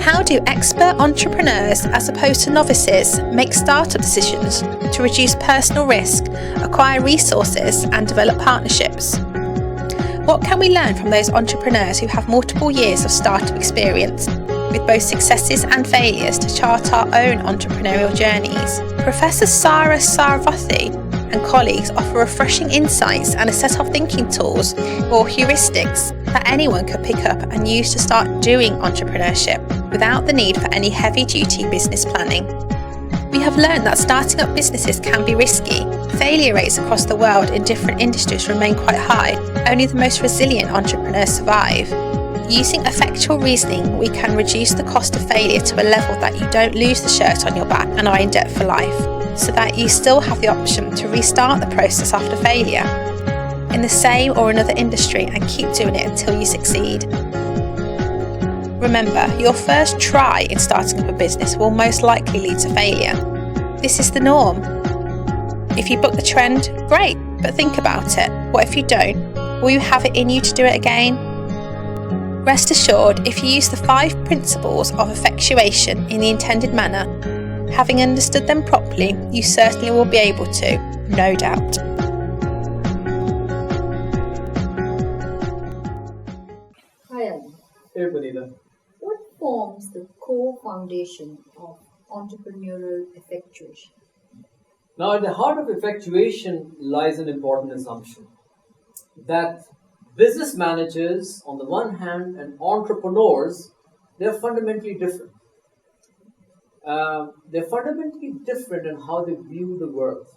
How do expert entrepreneurs, as opposed to novices, make startup decisions to reduce personal risk, acquire resources, and develop partnerships? What can we learn from those entrepreneurs who have multiple years of startup experience, with both successes and failures, to chart our own entrepreneurial journeys? Professor Sara Sarvathi and colleagues offer refreshing insights and a set of thinking tools or heuristics that anyone could pick up and use to start doing entrepreneurship without the need for any heavy-duty business planning. We have learned that starting up businesses can be risky. Failure rates across the world in different industries remain quite high. Only the most resilient entrepreneurs survive. Using effectual reasoning, we can reduce the cost of failure to a level that you don't lose the shirt on your back and are in debt for life, so that you still have the option to restart the process after failure in the same or another industry and keep doing it until you succeed. Remember, your first try in starting up a business will most likely lead to failure. This is the norm. If you book the trend, great, but think about it. What if you don't? Will you have it in you to do it again? Rest assured, if you use the 5 principles of effectuation in the intended manner, having understood them properly, you certainly will be able to, no doubt. Hi, Alan. Hey, Vanita. What forms the core foundation of entrepreneurial effectuation? Now, at the heart of effectuation lies an important assumption that business managers, on the one hand, and entrepreneurs, they're fundamentally different. They're fundamentally different in how they view the world.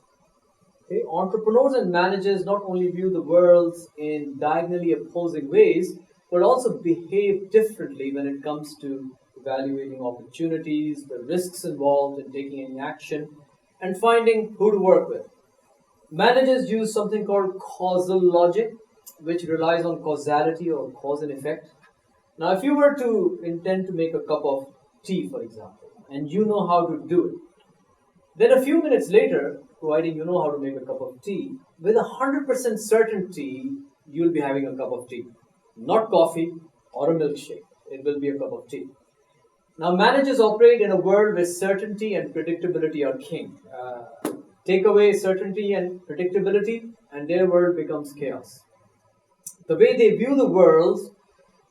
Okay? Entrepreneurs and managers not only view the world in diagonally opposing ways, but also behave differently when it comes to evaluating opportunities, the risks involved in taking any action, and finding who to work with. Managers use something called causal logic, which relies on causality or cause and effect. Now, if you were to intend to make a cup of tea, for example, and you know how to do it, then a few minutes later, providing you know how to make a cup of tea, with 100% certainty, you'll be having a cup of tea. Not coffee or a milkshake. It will be a cup of tea. Now, managers operate in a world where certainty and predictability are king. Take away certainty and predictability, and their world becomes chaos. The way they view the world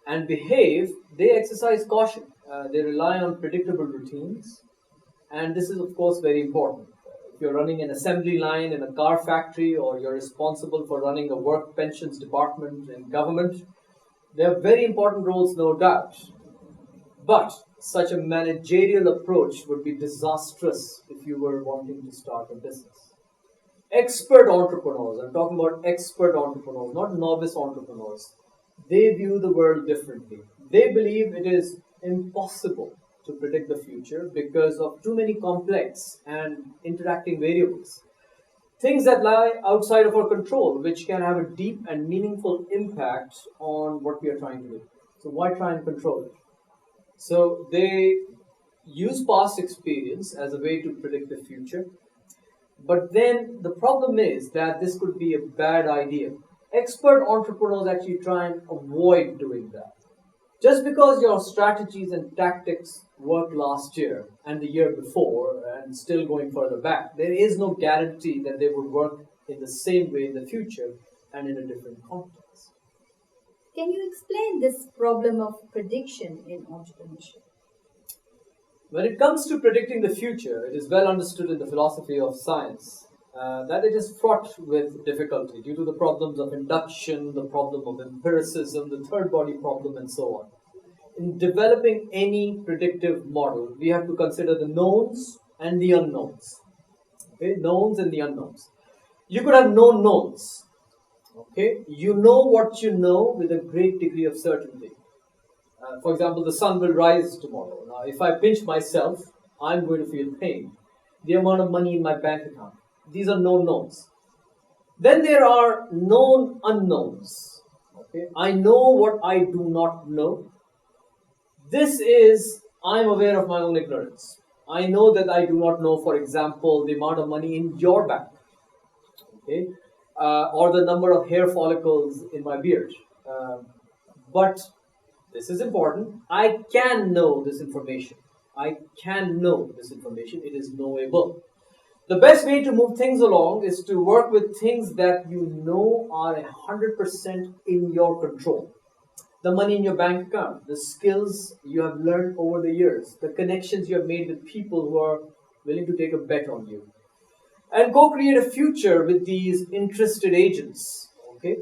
and behave, they exercise caution. They rely on predictable routines, and this is, of course, very important. If you're running an assembly line in a car factory, or you're responsible for running a work pensions department in government, they are very important roles, no doubt. But such a managerial approach would be disastrous if you were wanting to start a business. Expert entrepreneurs, I'm talking about expert entrepreneurs, not novice entrepreneurs, they view the world differently. They believe it is impossible to predict the future because of too many complex and interacting variables. Things that lie outside of our control, which can have a deep and meaningful impact on what we are trying to do. So why try and control it? So they use past experience as a way to predict the future. But then the problem is that this could be a bad idea. Expert entrepreneurs actually try and avoid doing that. Just because your strategies and tactics worked last year and the year before and still going further back, there is no guarantee that they would work in the same way in the future and in a different context. Can you explain this problem of prediction in entrepreneurship? When it comes to predicting the future, it is well understood in the philosophy of science that it is fraught with difficulty due to the problems of induction, the problem of empiricism, the third body problem, and so on. In developing any predictive model, we have to consider the knowns and the unknowns. Okay, knowns and the unknowns. You could have known knowns. Okay, you know what you know with a great degree of certainty. For example, the sun will rise tomorrow. Now, if I pinch myself, I'm going to feel pain. The amount of money in my bank account. These are known knowns. Then there are known unknowns. Okay, I know what I do not know. This is, I'm aware of my own ignorance. I know that I do not know, for example, the amount of money in your bank. Okay, or the number of hair follicles in my beard. But This is important. I can know this information. I can know this information. It is knowable. The best way to move things along is to work with things that you know are 100% in your control. The money in your bank account, the skills you have learned over the years, the connections you have made with people who are willing to take a bet on you. And go create a future with these interested agents. Okay?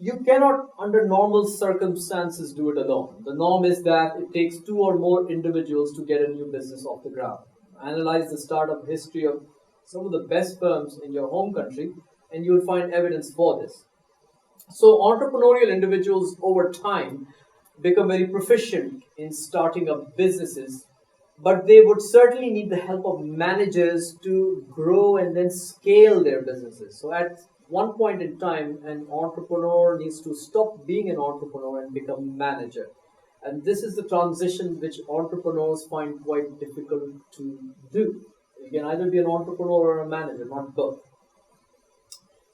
You cannot, under normal circumstances, do it alone. The norm is that it takes 2 or more individuals to get a new business off the ground. Analyze the startup history of some of the best firms in your home country, and you will find evidence for this. So entrepreneurial individuals over time become very proficient in starting up businesses, but they would certainly need the help of managers to grow and then scale their businesses. So at one point in time, an entrepreneur needs to stop being an entrepreneur and become a manager. And this is the transition which entrepreneurs find quite difficult to do. You can either be an entrepreneur or a manager, not both.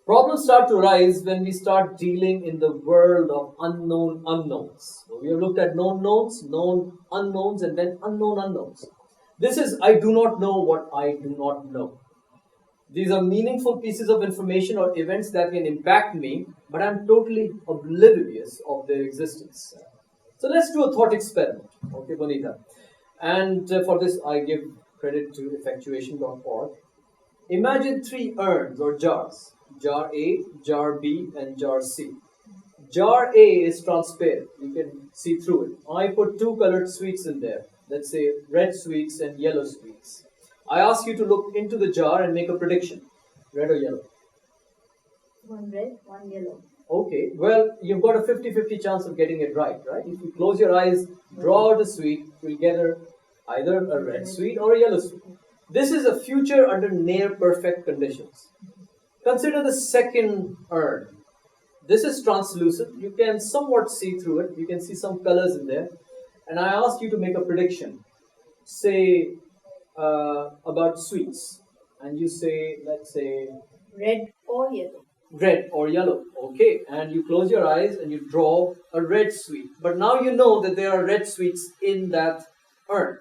Problems start to arise when we start dealing in the world of unknown unknowns. So we have looked at known knowns, known unknowns, and then unknown unknowns. This is, I do not know what I do not know. These are meaningful pieces of information or events that can impact me, but I'm totally oblivious of their existence. So let's do a thought experiment. Okay, Bonita. And for this, I give credit to effectuation.org. Imagine 3 urns or jars. Jar A, Jar B, and Jar C. Jar A is transparent. You can see through it. I put 2 colored sweets in there. Let's say red sweets and yellow sweets. I ask you to look into the jar and make a prediction. Red or yellow? One red, one yellow. Okay, well, you've got a 50-50 chance of getting it right? If you close your eyes, draw out a sweet, you'll get either a red sweet or a yellow sweet. This is a future under near perfect conditions. Consider the second urn. This is translucent. You can somewhat see through it. You can see some colors in there. And I ask you to make a prediction. Say about sweets. And you say, let's say... Red or yellow. Red or yellow. Okay. And you close your eyes and you draw a red sweet. But now you know that there are red sweets in that urn.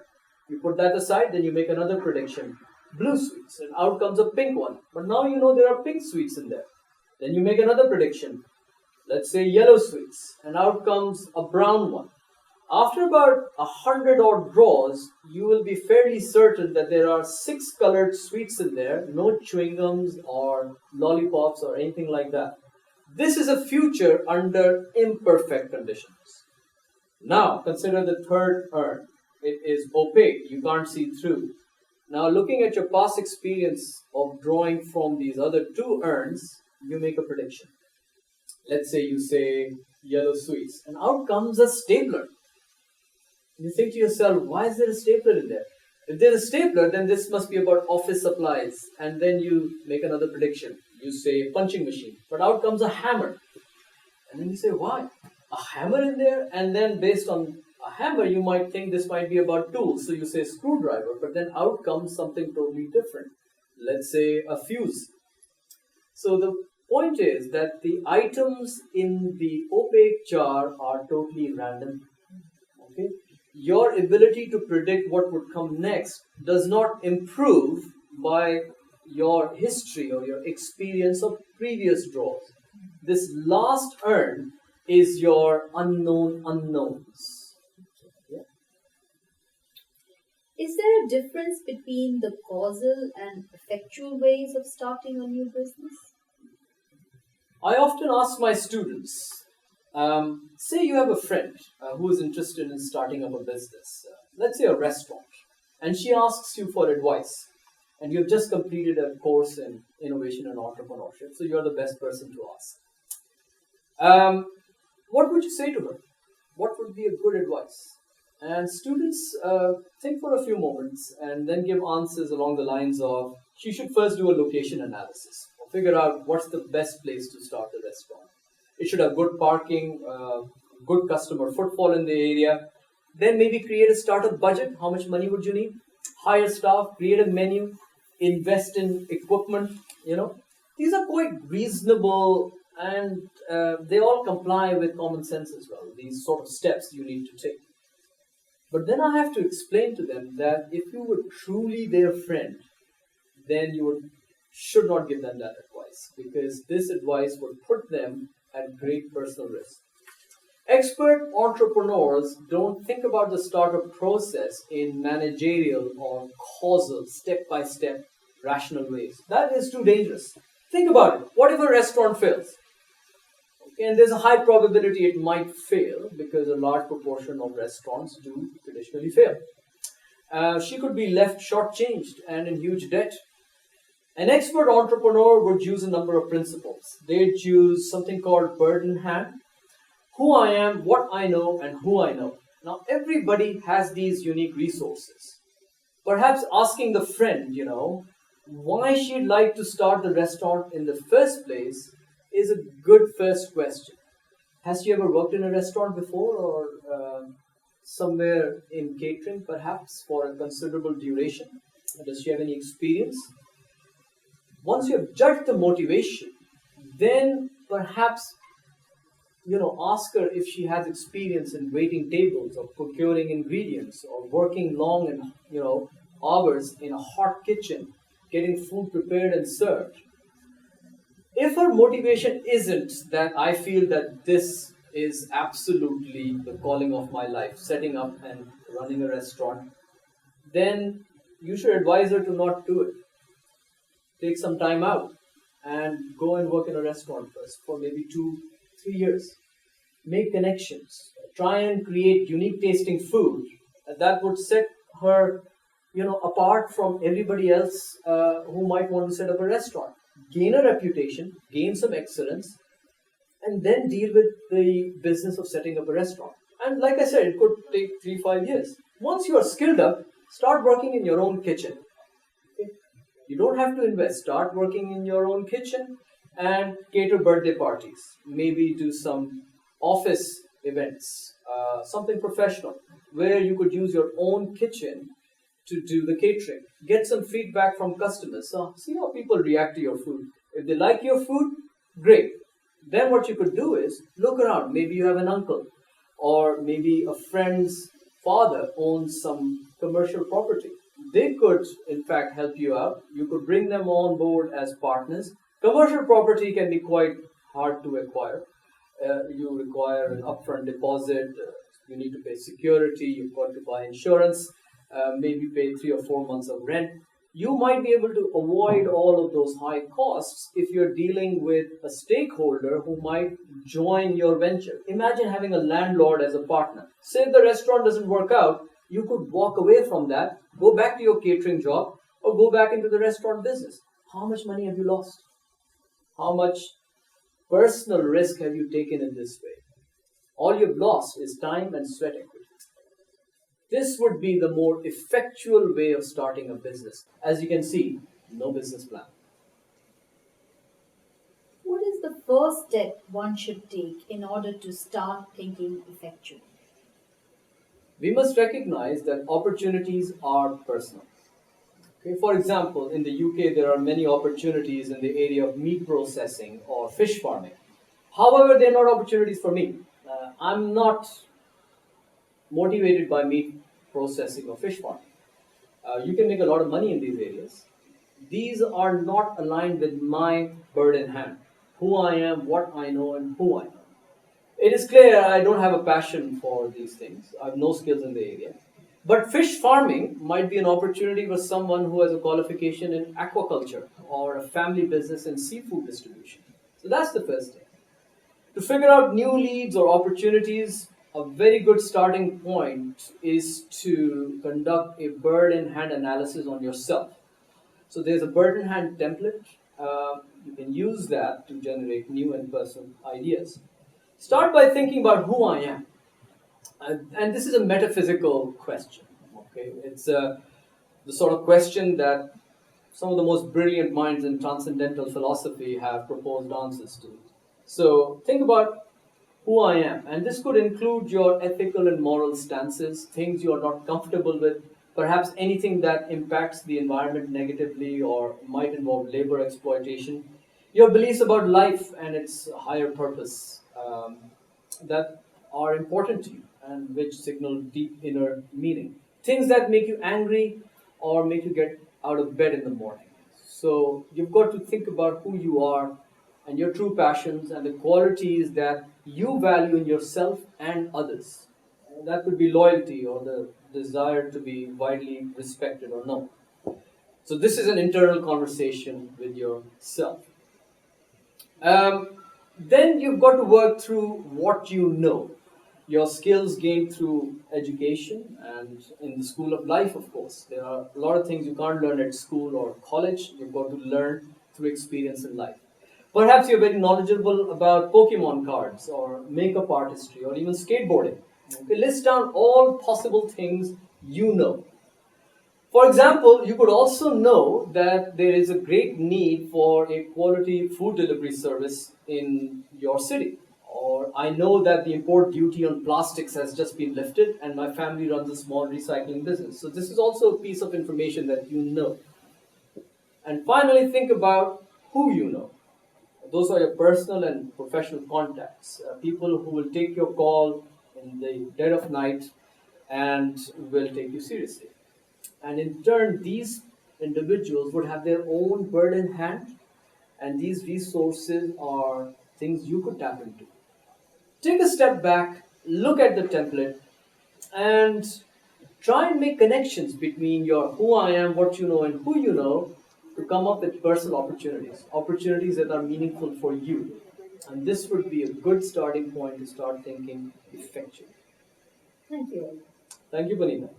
You put that aside, then you make another prediction. Blue sweets, and out comes a pink one. But now you know there are pink sweets in there. Then you make another prediction. Let's say yellow sweets, and out comes a brown one. After about 100 odd draws, you will be fairly certain that there are 6 colored sweets in there, no chewing gums or lollipops or anything like that. This is a future under imperfect conditions. Now, consider the third urn. It is opaque, you can't see through. Now, looking at your past experience of drawing from these other 2 urns, you make a prediction. Let's say you say yellow sweets, and out comes a stapler. You think to yourself, why is there a stapler in there? If there's a stapler, then this must be about office supplies. And then you make another prediction. You say punching machine, but out comes a hammer. And then you say, why? A hammer in there? And then based on a hammer, you might think this might be about tools. So you say screwdriver, but then out comes something totally different. Let's say a fuse. So the point is that the items in the opaque jar are totally random. Okay? Your ability to predict what would come next does not improve by your history or your experience of previous draws. This last urn is your unknown unknowns. Yeah. Is there a difference between the causal and effectual ways of starting a new business? I often ask my students, say you have a friend who is interested in starting up a business, let's say a restaurant, and she asks you for advice, and you've just completed a course in innovation and entrepreneurship, so you're the best person to ask. What would you say to her? What would be a good advice? And students think for a few moments and then give answers along the lines of, she should first do a location analysis, or figure out what's the best place to start a restaurant. It should have good parking, good customer footfall in the area. Then maybe create a startup budget. How much money would you need? Hire staff, create a menu, invest in equipment. These are quite reasonable and they all comply with common sense as well, these sort of steps you need to take. But then I have to explain to them that if you were truly their friend, then should not give them that advice, because this advice would put them at great personal risk. Expert entrepreneurs don't think about the startup process in managerial or causal, step-by-step, rational ways. That is too dangerous. Think about it. What if a restaurant fails? Okay, and there's a high probability it might fail because a large proportion of restaurants do traditionally fail. She could be left shortchanged and in huge debt. An expert entrepreneur would use a number of principles. They'd use something called bird in hand. Who I am, what I know, and who I know. Now, everybody has these unique resources. Perhaps asking the friend, why she'd like to start the restaurant in the first place is a good first question. Has she ever worked in a restaurant before, or somewhere in catering, perhaps, for a considerable duration? Does she have any experience? Once you have judged the motivation, then perhaps ask her if she has experience in waiting tables or procuring ingredients or working long and hours in a hot kitchen, getting food prepared and served. If her motivation isn't that I feel that this is absolutely the calling of my life, setting up and running a restaurant, then you should advise her to not do it. Take some time out and go and work in a restaurant first for maybe 2-3 years. Make connections. Try and create unique tasting food that would set her, apart from everybody else who might want to set up a restaurant. Gain a reputation, gain some excellence, and then deal with the business of setting up a restaurant. And like I said, it could take 3-5 years. Once you are skilled up, start working in your own kitchen. Okay? You don't have to invest. Start working in your own kitchen and cater birthday parties. Maybe do some office events, something professional, where you could use your own kitchen to do the catering. Get some feedback from customers. So see how people react to your food. If they like your food, great. Then what you could do is look around. Maybe you have an uncle, or maybe a friend's father owns some commercial property. They could, in fact, help you out. You could bring them on board as partners. Commercial property can be quite hard to acquire. You require an upfront deposit. You need to pay security. You've got to buy insurance. Maybe pay 3 or 4 months of rent. You might be able to avoid all of those high costs if you're dealing with a stakeholder who might join your venture. Imagine having a landlord as a partner. Say if the restaurant doesn't work out, you could walk away from that, go back to your catering job, or go back into the restaurant business. How much money have you lost? How much personal risk have you taken in this way? All you've lost is time and sweat equity. This would be the more effectual way of starting a business. As you can see, no business plan. What is the first step one should take in order to start thinking effectually? We must recognize that opportunities are personal. Okay, for example, in the UK, there are many opportunities in the area of meat processing or fish farming. However, they're not opportunities for me. I'm not motivated by meat processing or fish farming. You can make a lot of money in these areas. These are not aligned with my bird in hand. Who I am, what I know, and who I know. It is clear I don't have a passion for these things. I have no skills in the area. But fish farming might be an opportunity for someone who has a qualification in aquaculture or a family business in seafood distribution. So that's the first thing. To figure out new leads or opportunities, a very good starting point is to conduct a bird-in-hand analysis on yourself. So there's a bird-in-hand template. You can use that to generate new and personal ideas. Start by thinking about who I am. And this is a metaphysical question. Okay, it's the sort of question that some of the most brilliant minds in transcendental philosophy have proposed answers to. So think about who I am, and this could include your ethical and moral stances, things you are not comfortable with, perhaps anything that impacts the environment negatively or might involve labor exploitation. Your beliefs about life and its higher purpose that are important to you and which signal deep inner meaning. Things that make you angry or make you get out of bed in the morning. So you've got to think about who you are and your true passions and the qualities that you value in yourself and others. That could be loyalty or the desire to be widely respected or known. So this is an internal conversation with yourself. Then you've got to work through what you know. Your skills gained through education and in the school of life, of course. There are a lot of things you can't learn at school or college. You've got to learn through experience in life. Perhaps you're very knowledgeable about Pokemon cards or makeup artistry or even skateboarding. Okay, list down all possible things you know. For example, you could also know that there is a great need for a quality food delivery service in your city. Or I know that the import duty on plastics has just been lifted and my family runs a small recycling business. So this is also a piece of information that you know. And finally, think about who you know. Those are your personal and professional contacts. People who will take your call in the dead of night and will take you seriously. And in turn, these individuals would have their own bird in hand, and these resources are things you could tap into. Take a step back, look at the template, and try and make connections between your who I am, what you know, and who you know to come up with personal opportunities that are meaningful for you. And this would be a good starting point to start thinking effectually. Thank you. Thank you, Panita.